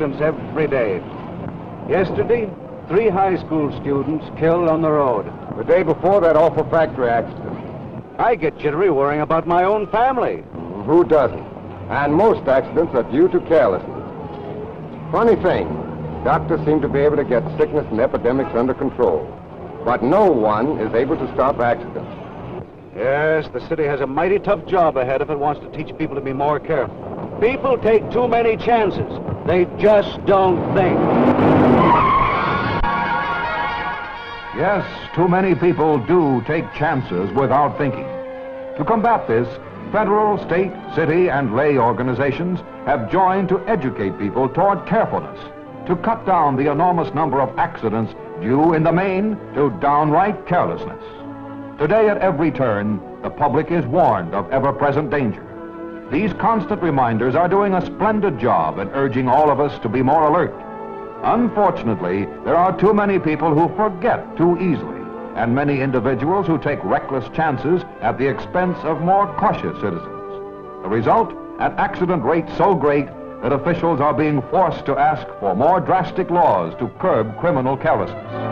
accidents every day. Yesterday, 3 high school students killed on the road. The day before, that awful factory accident. I get jittery worrying about my own family. Who doesn't? And most accidents are due to carelessness. Funny thing, doctors seem to be able to get sickness and epidemics under control. But no one is able to stop accidents. Yes, the city has a mighty tough job ahead if it wants to teach people to be more careful. People take too many chances. They just don't think. Yes, too many people do take chances without thinking. To combat this, federal, state, city, and lay organizations have joined to educate people toward carefulness, to cut down the enormous number of accidents due in the main to downright carelessness. Today at every turn, the public is warned of ever-present danger. These constant reminders are doing a splendid job in urging all of us to be more alert. Unfortunately, there are too many people who forget too easily, and many individuals who take reckless chances at the expense of more cautious citizens. The result, an accident rate so great that officials are being forced to ask for more drastic laws to curb criminal carelessness.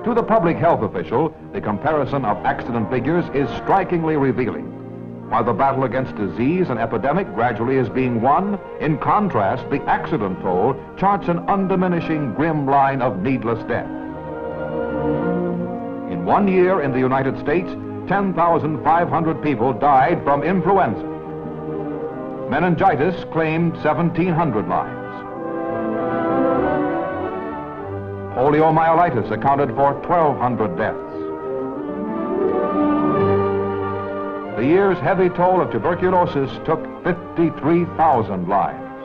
To the public health official, the comparison of accident figures is strikingly revealing. While the battle against disease and epidemic gradually is being won, in contrast, the accident toll charts an undiminishing grim line of needless death. In 1 year in the United States, 10,500 people died from influenza. Meningitis claimed 1,700 lives. Poliomyelitis accounted for 1,200 deaths. The year's heavy toll of tuberculosis took 53,000 lives.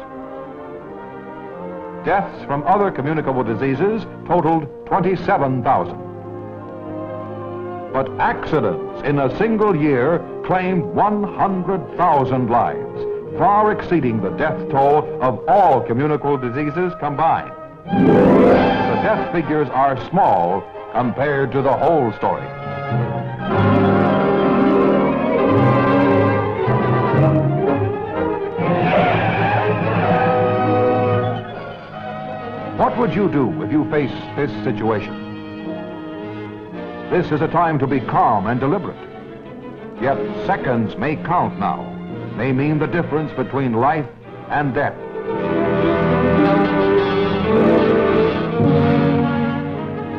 Deaths from other communicable diseases totaled 27,000. But accidents in a single year claimed 100,000 lives, far exceeding the death toll of all communicable diseases combined. The death figures are small compared to the whole story. What would you do if you face this situation? This is a time to be calm and deliberate. Yet seconds may count now. They mean the difference between life and death.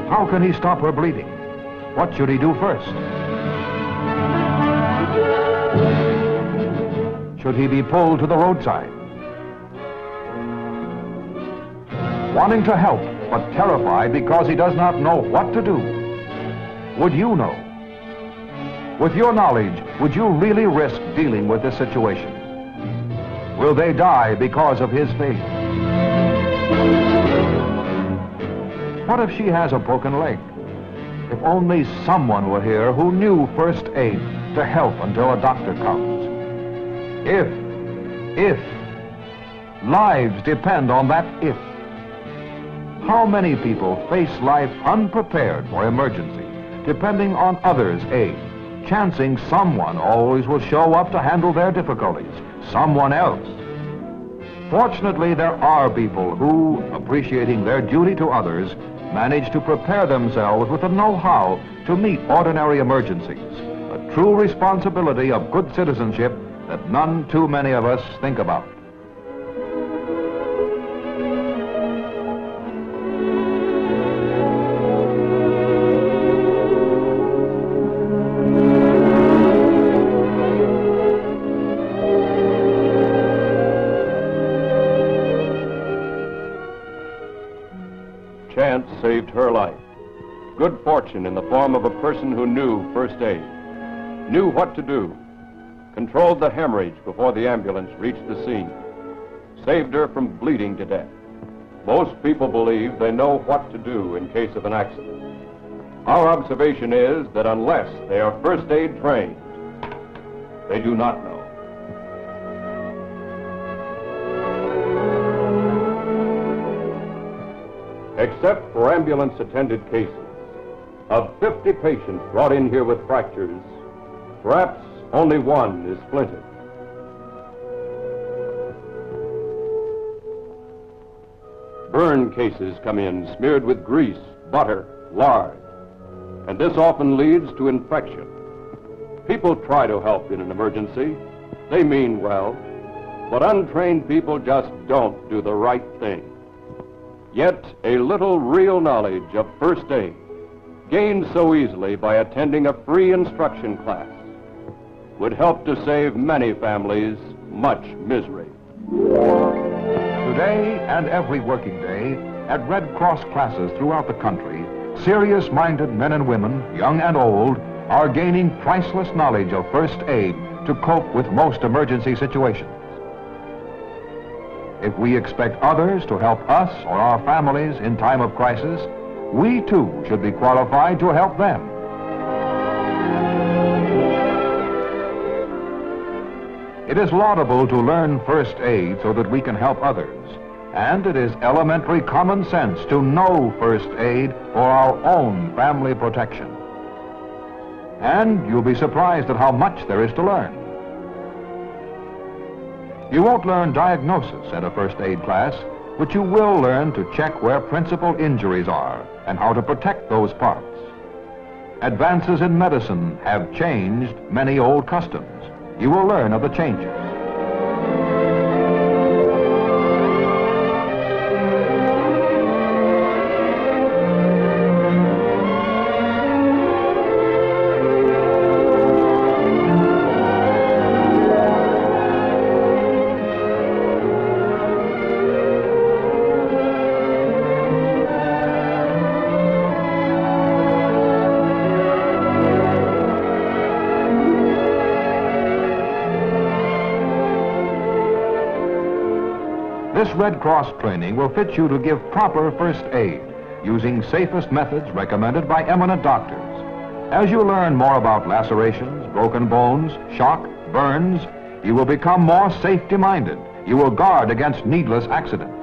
How can he stop her bleeding? What should he do first? Should he be pulled to the roadside? Wanting to help, but terrified because he does not know what to do. Would you know? With your knowledge, would you really risk dealing with this situation? Will they die because of his failure? What if she has a broken leg? If only someone were here who knew first aid to help until a doctor comes. If lives depend on that if. How many people face life unprepared for emergency, depending on others' aid, chancing someone always will show up to handle their difficulties, someone else. Fortunately, there are people who, appreciating their duty to others, manage to prepare themselves with the know-how to meet ordinary emergencies, a true responsibility of good citizenship that none too many of us think about. Chance saved her life. Good fortune in the form of a person who knew first aid, knew what to do, controlled the hemorrhage before the ambulance reached the scene, saved her from bleeding to death. Most people believe they know what to do in case of an accident. Our observation is that unless they are first aid trained, they do not know. Except for ambulance-attended cases, of 50 patients brought in here with fractures, perhaps only one is splintered. Burn cases come in smeared with grease, butter, lard, and this often leads to infection. People try to help in an emergency. They mean well, but untrained people just don't do the right thing. Yet a little real knowledge of first aid, gained so easily by attending a free instruction class, would help to save many families much misery. Today and every working day, at Red Cross classes throughout the country, serious-minded men and women, young and old, are gaining priceless knowledge of first aid to cope with most emergency situations. If we expect others to help us or our families in time of crisis, we too should be qualified to help them. It is laudable to learn first aid so that we can help others, and it is elementary common sense to know first aid for our own family protection. And you'll be surprised at how much there is to learn. You won't learn diagnosis at a first aid class, but you will learn to check where principal injuries are and how to protect those parts. Advances in medicine have changed many old customs. You will learn of the changes. This Red Cross training will fit you to give proper first aid using safest methods recommended by eminent doctors. As you learn more about lacerations, broken bones, shock, burns, you will become more safety-minded. You will guard against needless accidents.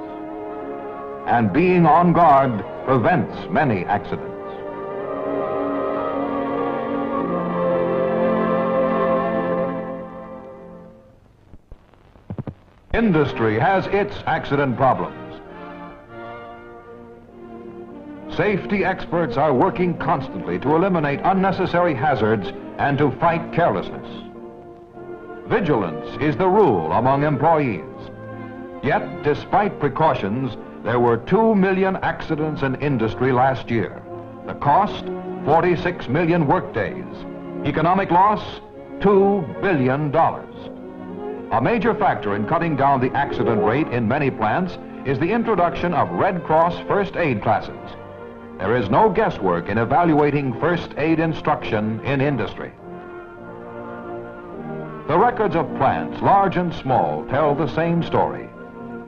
And being on guard prevents many accidents. Industry has its accident problems. Safety experts are working constantly to eliminate unnecessary hazards and to fight carelessness. Vigilance is the rule among employees. Yet, despite precautions, there were 2 million accidents in industry last year. The cost, 46 million workdays. Economic loss, $2 billion. A major factor in cutting down the accident rate in many plants is the introduction of Red Cross first aid classes. There is no guesswork in evaluating first aid instruction in industry. The records of plants, large and small, tell the same story.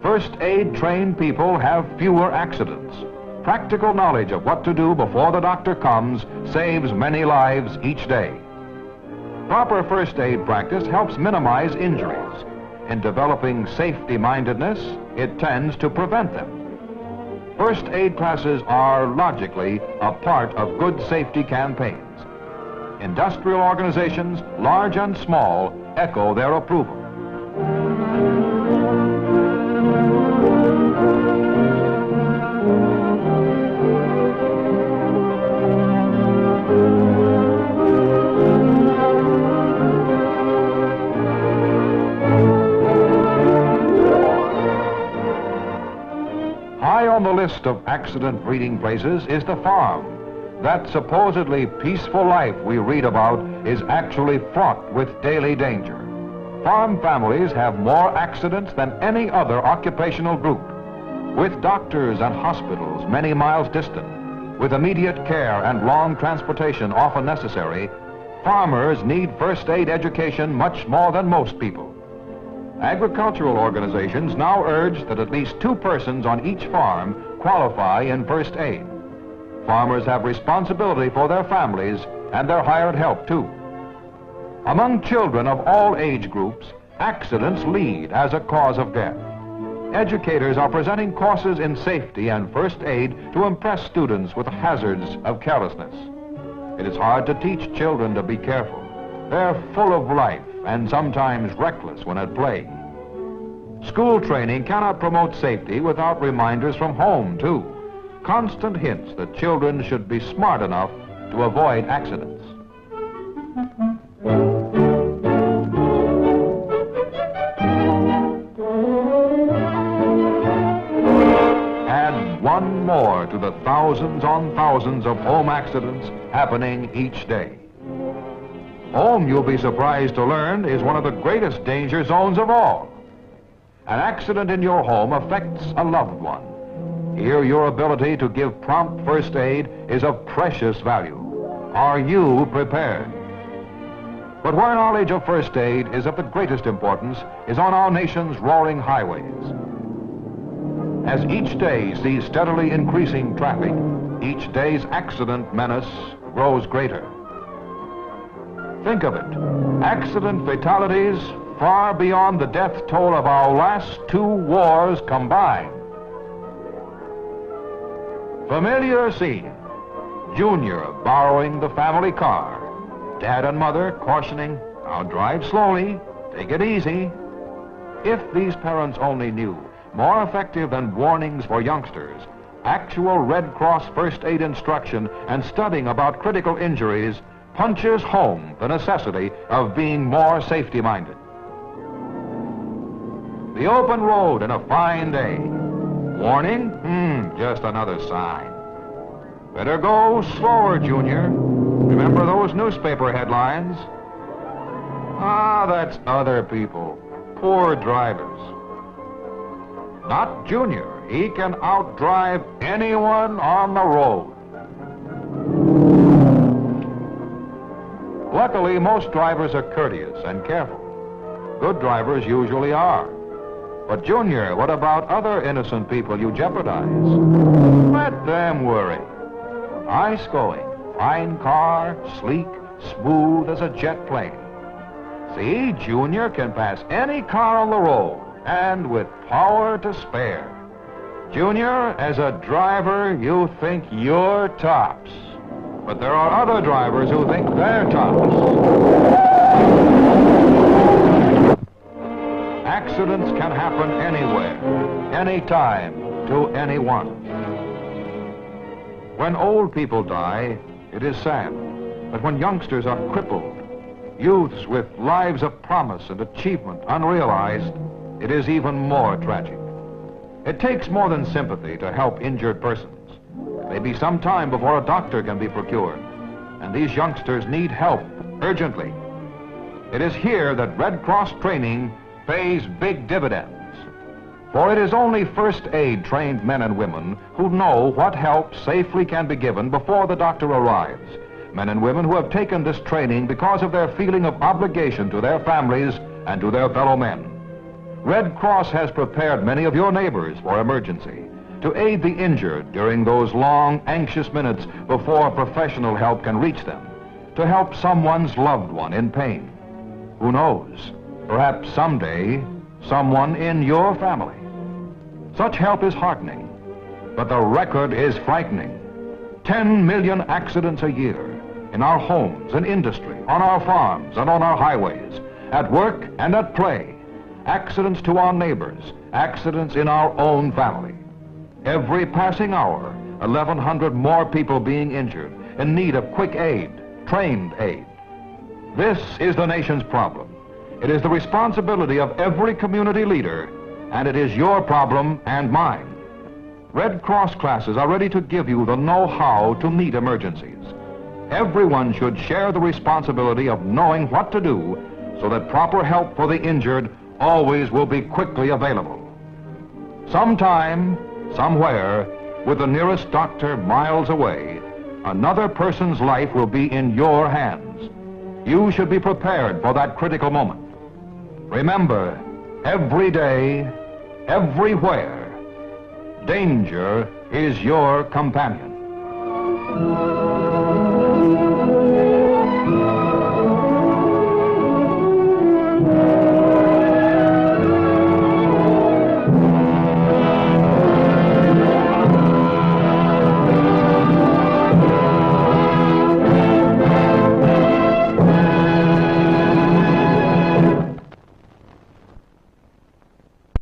First aid trained people have fewer accidents. Practical knowledge of what to do before the doctor comes saves many lives each day. Proper first aid practice helps minimize injuries. In developing safety-mindedness, it tends to prevent them. First aid classes are logically a part of good safety campaigns. Industrial organizations, large and small, echo their approval. High on the list of accident breeding places is the farm. That supposedly peaceful life we read about is actually fraught with daily danger. Farm families have more accidents than any other occupational group. With doctors and hospitals many miles distant, with immediate care and long transportation often necessary, farmers need first aid education much more than most people. Agricultural organizations now urge that at least 2 persons on each farm qualify in first aid. Farmers have responsibility for their families and their hired help too. Among children of all age groups, accidents lead as a cause of death. Educators are presenting courses in safety and first aid to impress students with the hazards of carelessness. It is hard to teach children to be careful. They're full of life and sometimes reckless when at play. School training cannot promote safety without reminders from home, too. Constant hints that children should be smart enough to avoid accidents. Add one more to the thousands on thousands of home accidents happening each day. Home, you'll be surprised to learn, is one of the greatest danger zones of all. An accident in your home affects a loved one. Here, your ability to give prompt first aid is of precious value. Are you prepared? But where knowledge of first aid is of the greatest importance is on our nation's roaring highways. As each day sees steadily increasing traffic, each day's accident menace grows greater. Think of it, accident fatalities far beyond the death toll of our last two wars combined. Familiar scene, Junior borrowing the family car, Dad and Mother cautioning, "Now drive slowly, take it easy." If these parents only knew, more effective than warnings for youngsters, actual Red Cross first aid instruction and studying about critical injuries punches home the necessity of being more safety-minded. The open road and a fine day. Warning? Just another sign. Better go slower, Junior. Remember those newspaper headlines? Ah, that's other people. Poor drivers. Not Junior. He can outdrive anyone on the road. Luckily, most drivers are courteous and careful. Good drivers usually are. But Junior, what about other innocent people you jeopardize? Let them worry. Nice going, fine car, sleek, smooth as a jet plane. See, Junior can pass any car on the road, and with power to spare. Junior, as a driver, you think you're tops. But there are other drivers who think they're tops. Accidents can happen anywhere, anytime, to anyone. When old people die, it is sad. But when youngsters are crippled, youths with lives of promise and achievement unrealized, it is even more tragic. It takes more than sympathy to help injured persons. It may be some time before a doctor can be procured, and these youngsters need help urgently. It is here that Red Cross training pays big dividends. For it is only first aid trained men and women who know what help safely can be given before the doctor arrives. Men and women who have taken this training because of their feeling of obligation to their families and to their fellow men. Red Cross has prepared many of your neighbors for emergency, to aid the injured during those long, anxious minutes before professional help can reach them, to help someone's loved one in pain. Who knows? Perhaps someday, someone in your family. Such help is heartening, but the record is frightening. 10 million accidents a year in our homes and industry, on our farms and on our highways, at work and at play. Accidents to our neighbors, accidents in our own family. Every passing hour, 1,100 more people being injured, in need of quick aid, trained aid. This is the nation's problem. It is the responsibility of every community leader, and it is your problem and mine. Red Cross classes are ready to give you the know-how to meet emergencies. Everyone should share the responsibility of knowing what to do so that proper help for the injured always will be quickly available. Sometime, somewhere, with the nearest doctor miles away, another person's life will be in your hands. You should be prepared for that critical moment. Remember, every day, everywhere, danger is your companion.